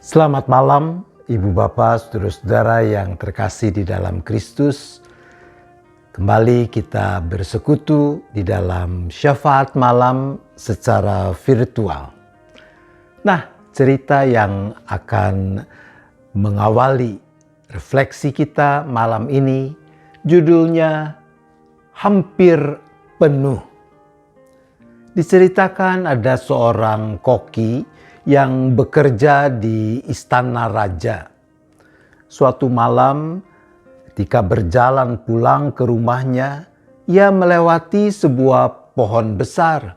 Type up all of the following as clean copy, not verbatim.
Selamat malam, Ibu Bapak, saudara-saudara yang terkasih di dalam Kristus. Kembali kita bersekutu di dalam syafaat malam secara virtual. Nah, cerita yang akan mengawali refleksi kita malam ini judulnya Hampir Penuh. Diceritakan ada seorang koki yang bekerja di istana raja. Suatu malam ketika berjalan pulang ke rumahnya, ia melewati sebuah pohon besar.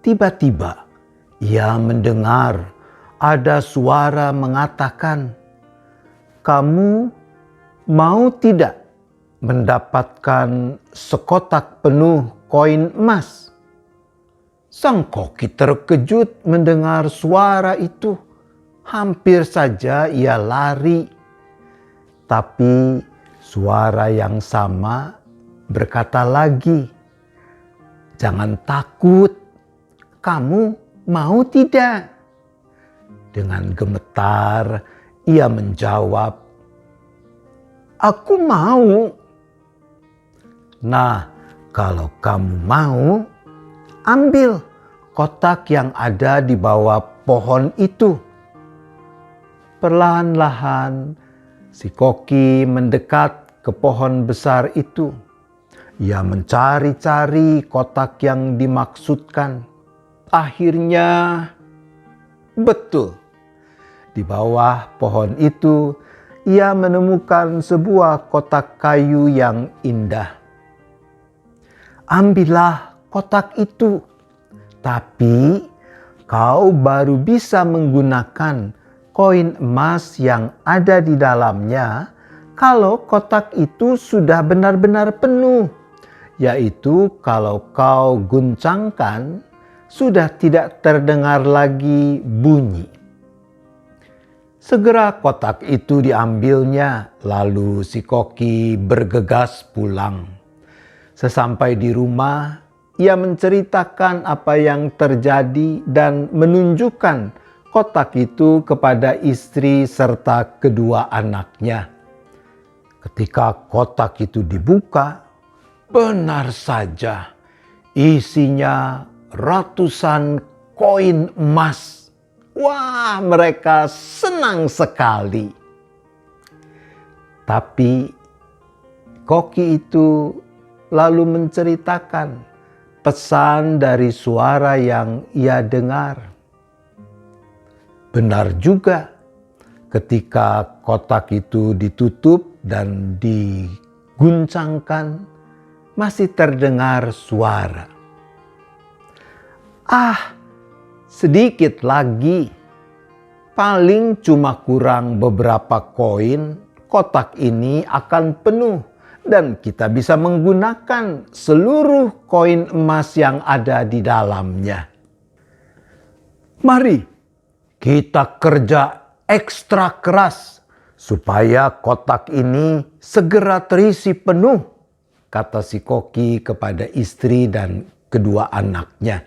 Tiba-tiba ia mendengar ada suara mengatakan, "Kamu mau tidak mendapatkan sekotak penuh koin emas?" Sang koki terkejut mendengar suara itu. Hampir saja ia lari. Tapi suara yang sama berkata lagi, "Jangan takut, kamu mau tidak?" Dengan gemetar ia menjawab, "Aku mau." "Nah, kalau kamu mau, ambil kotak yang ada di bawah pohon itu." Perlahan-lahan si koki mendekat ke pohon besar itu. Ia mencari-cari kotak yang dimaksudkan. Akhirnya, betul, di bawah pohon itu ia menemukan sebuah kotak kayu yang indah. "Ambillah kotak itu, tapi kau baru bisa menggunakan koin emas yang ada di dalamnya kalau kotak itu sudah benar-benar penuh, yaitu kalau kau guncangkan sudah tidak terdengar lagi bunyi." Segera kotak itu diambilnya, lalu si koki bergegas pulang. Sesampai di rumah, ia menceritakan apa yang terjadi dan menunjukkan kotak itu kepada istri serta kedua anaknya. Ketika kotak itu dibuka, benar saja isinya ratusan koin emas. Wah, mereka senang sekali. Tapi koki itu lalu menceritakan pesan dari suara yang ia dengar. Benar juga, ketika kotak itu ditutup dan diguncangkan, masih terdengar suara. Sedikit lagi, paling cuma kurang beberapa koin, kotak ini akan penuh dan kita bisa menggunakan seluruh koin emas yang ada di dalamnya. Mari kita kerja ekstra keras supaya kotak ini segera terisi penuh, kata si koki kepada istri dan kedua anaknya.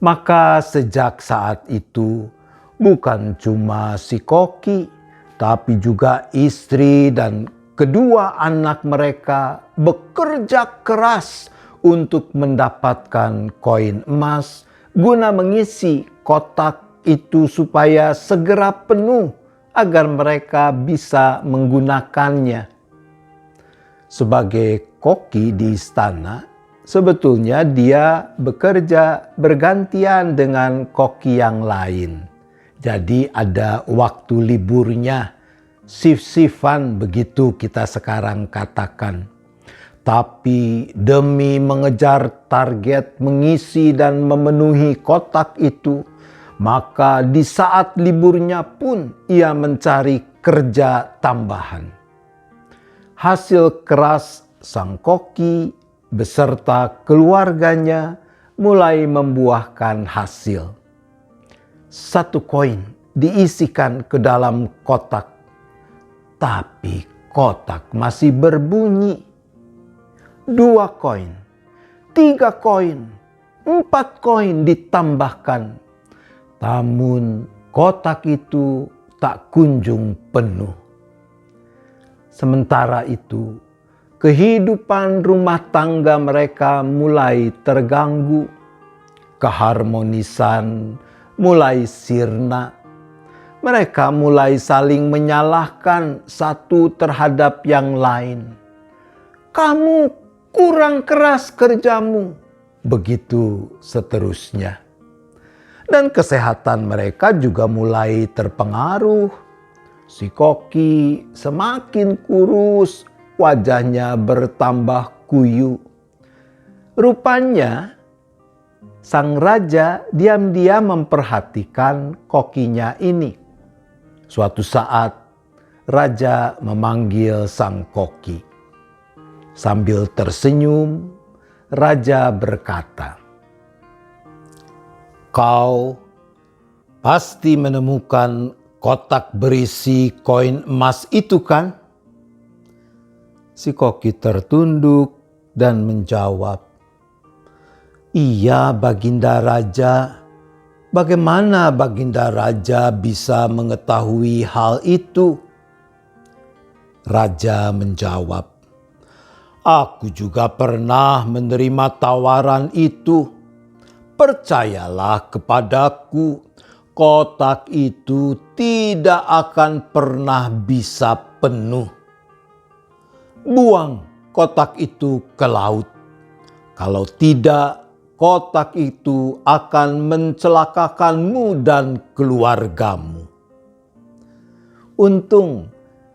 Maka sejak saat itu bukan cuma si koki, tapi juga istri dan kedua anak mereka bekerja keras untuk mendapatkan koin emas guna mengisi kotak itu supaya segera penuh agar mereka bisa menggunakannya. Sebagai koki di istana, sebetulnya dia bekerja bergantian dengan koki yang lain. Jadi ada waktu liburnya, shift-shiftan begitu kita sekarang katakan. Tapi demi mengejar target mengisi dan memenuhi kotak itu, maka di saat liburnya pun ia mencari kerja tambahan. Hasil keras sang koki beserta keluarganya mulai membuahkan hasil. 1 koin diisikan ke dalam kotak, tapi kotak masih berbunyi. 2 koin, 3 koin, 4 koin ditambahkan. Namun kotak itu tak kunjung penuh. Sementara itu, kehidupan rumah tangga mereka mulai terganggu. Keharmonisan mulai sirna. Mereka mulai saling menyalahkan satu terhadap yang lain. Kamu kurang keras kerjamu. Begitu seterusnya. Dan kesehatan mereka juga mulai terpengaruh. Si Koki semakin kurus, wajahnya bertambah kuyu. Rupanya sang raja diam-diam memperhatikan kokinya ini. Suatu saat raja memanggil sang koki. Sambil tersenyum, raja berkata, "Kau pasti menemukan kotak berisi koin emas itu kan?" Si koki tertunduk dan menjawab, "Iya, Baginda Raja. Bagaimana Baginda Raja bisa mengetahui hal itu?" Raja menjawab, "Aku juga pernah menerima tawaran itu. Percayalah kepadaku, kotak itu tidak akan pernah bisa penuh. Buang kotak itu ke laut. Kalau tidak, kotak itu akan mencelakakanmu dan keluargamu." Untung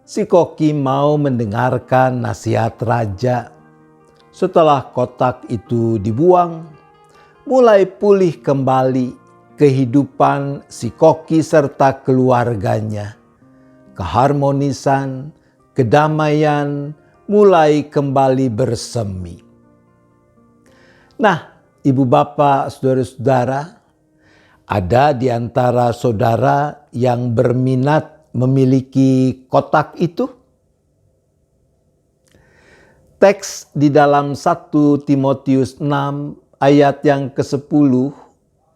si koki mau mendengarkan nasihat raja. Setelah kotak itu dibuang, mulai pulih kembali kehidupan si koki serta keluarganya. Keharmonisan, kedamaian mulai kembali bersemi. Nah, ibu bapak, saudara-saudara, ada di antara saudara yang berminat memiliki kotak itu? Teks di dalam 1 Timotius 6 ayat yang ke-10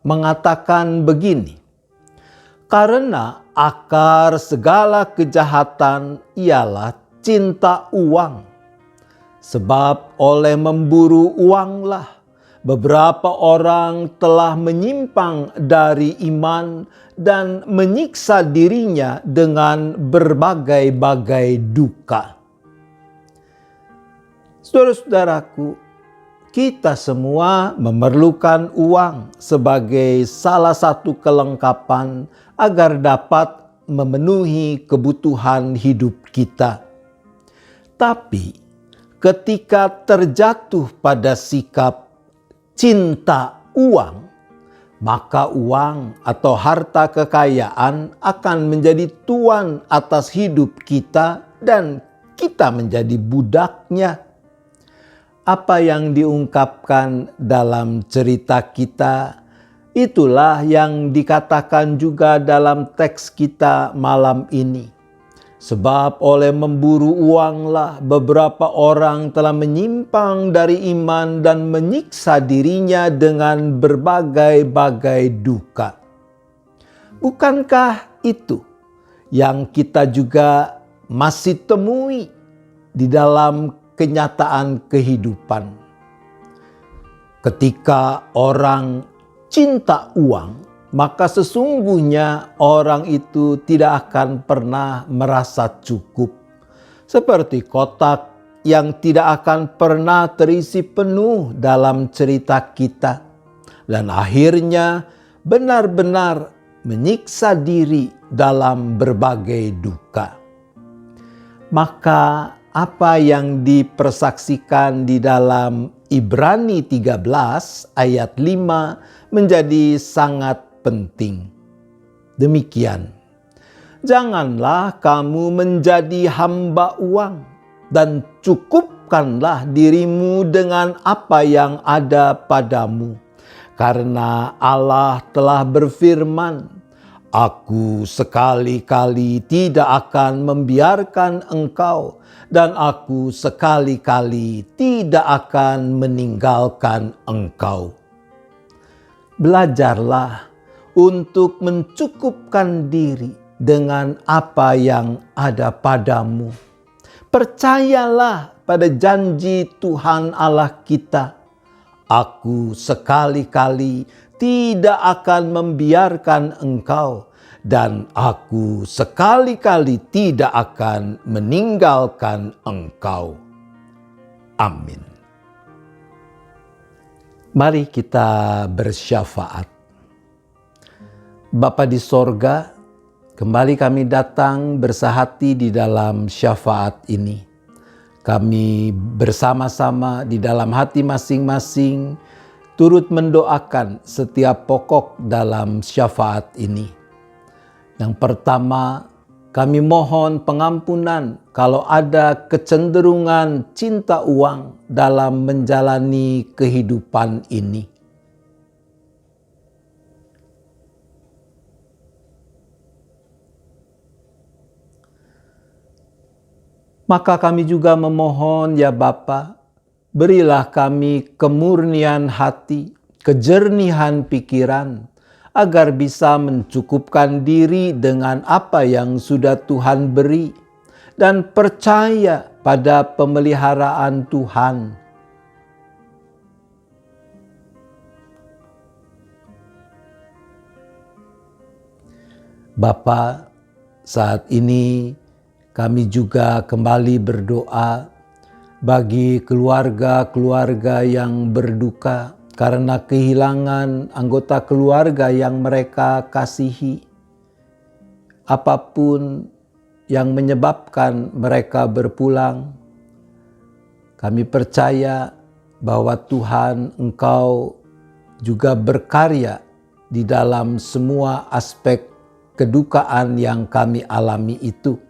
mengatakan begini, "Karena akar segala kejahatan ialah cinta uang. Sebab oleh memburu uanglah beberapa orang telah menyimpang dari iman dan menyiksa dirinya dengan berbagai-bagai duka." Saudara-saudaraku, kita semua memerlukan uang sebagai salah satu kelengkapan agar dapat memenuhi kebutuhan hidup kita. Tapi ketika terjatuh pada sikap cinta uang, maka uang atau harta kekayaan akan menjadi tuan atas hidup kita dan kita menjadi budaknya. Apa yang diungkapkan dalam cerita kita, itulah yang dikatakan juga dalam teks kita malam ini. Sebab oleh memburu uanglah beberapa orang telah menyimpang dari iman dan menyiksa dirinya dengan berbagai-bagai duka. Bukankah itu yang kita juga masih temui di dalam kenyataan kehidupan? Ketika orang cinta uang, maka sesungguhnya orang itu tidak akan pernah merasa cukup. Seperti kotak yang tidak akan pernah terisi penuh dalam cerita kita. Dan akhirnya benar-benar menyiksa diri dalam berbagai duka. Maka apa yang dipersaksikan di dalam Ibrani 13 ayat 5 menjadi sangat penting. Demikian, janganlah kamu menjadi hamba uang dan cukupkanlah dirimu dengan apa yang ada padamu. Karena Allah telah berfirman, "Aku sekali-kali tidak akan membiarkan engkau, dan aku sekali-kali tidak akan meninggalkan engkau." Belajarlah untuk mencukupkan diri dengan apa yang ada padamu. Percayalah pada janji Tuhan Allah kita. Aku sekali-kali tidak akan membiarkan engkau, dan aku sekali-kali tidak akan meninggalkan engkau. Amin. Mari kita bersyafaat. Bapa di sorga, kembali kami datang bersahati di dalam syafaat ini. Kami bersama-sama di dalam hati masing-masing turut mendoakan setiap pokok dalam syafaat ini. Yang pertama, kami mohon pengampunan kalau ada kecenderungan cinta uang dalam menjalani kehidupan ini. Maka kami juga memohon, ya Bapa, berilah kami kemurnian hati, kejernihan pikiran, agar bisa mencukupkan diri dengan apa yang sudah Tuhan beri, dan percaya pada pemeliharaan Tuhan. Bapa, saat ini kami juga kembali berdoa bagi keluarga-keluarga yang berduka karena kehilangan anggota keluarga yang mereka kasihi. Apapun yang menyebabkan mereka berpulang, kami percaya bahwa Tuhan, Engkau juga berkarya di dalam semua aspek kedukaan yang kami alami itu.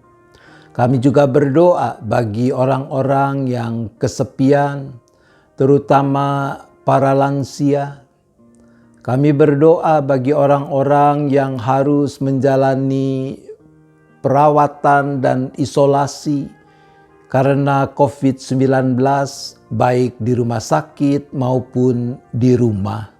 Kami juga berdoa bagi orang-orang yang kesepian, terutama para lansia. Kami berdoa bagi orang-orang yang harus menjalani perawatan dan isolasi karena COVID-19, baik di rumah sakit maupun di rumah.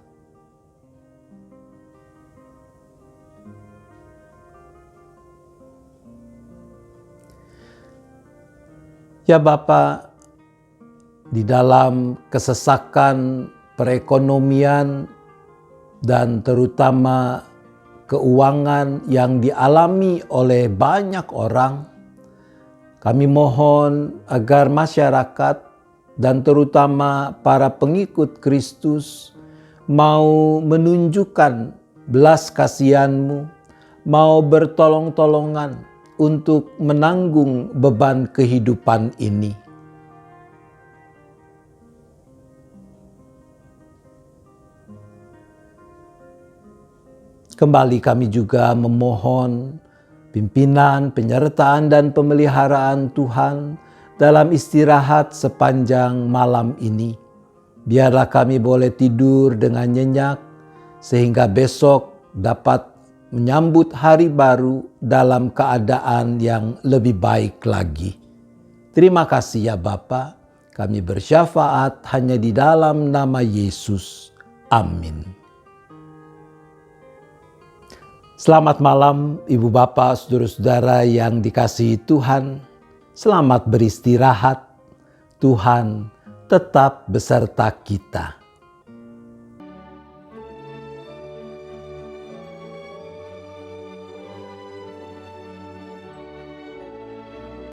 Ya Bapa, di dalam kesesakan perekonomian dan terutama keuangan yang dialami oleh banyak orang, kami mohon agar masyarakat dan terutama para pengikut Kristus mau menunjukkan belas kasihan-Mu, mau bertolong-tolongan untuk menanggung beban kehidupan ini. Kembali kami juga memohon pimpinan, penyertaan, dan pemeliharaan Tuhan dalam istirahat sepanjang malam ini. Biarlah kami boleh tidur dengan nyenyak, sehingga besok dapat menyambut hari baru dalam keadaan yang lebih baik lagi. Terima kasih ya Bapa, kami bersyafaat hanya di dalam nama Yesus. Amin. Selamat malam Ibu Bapak, saudara-saudara yang dikasihi Tuhan. Selamat beristirahat. Tuhan tetap beserta kita.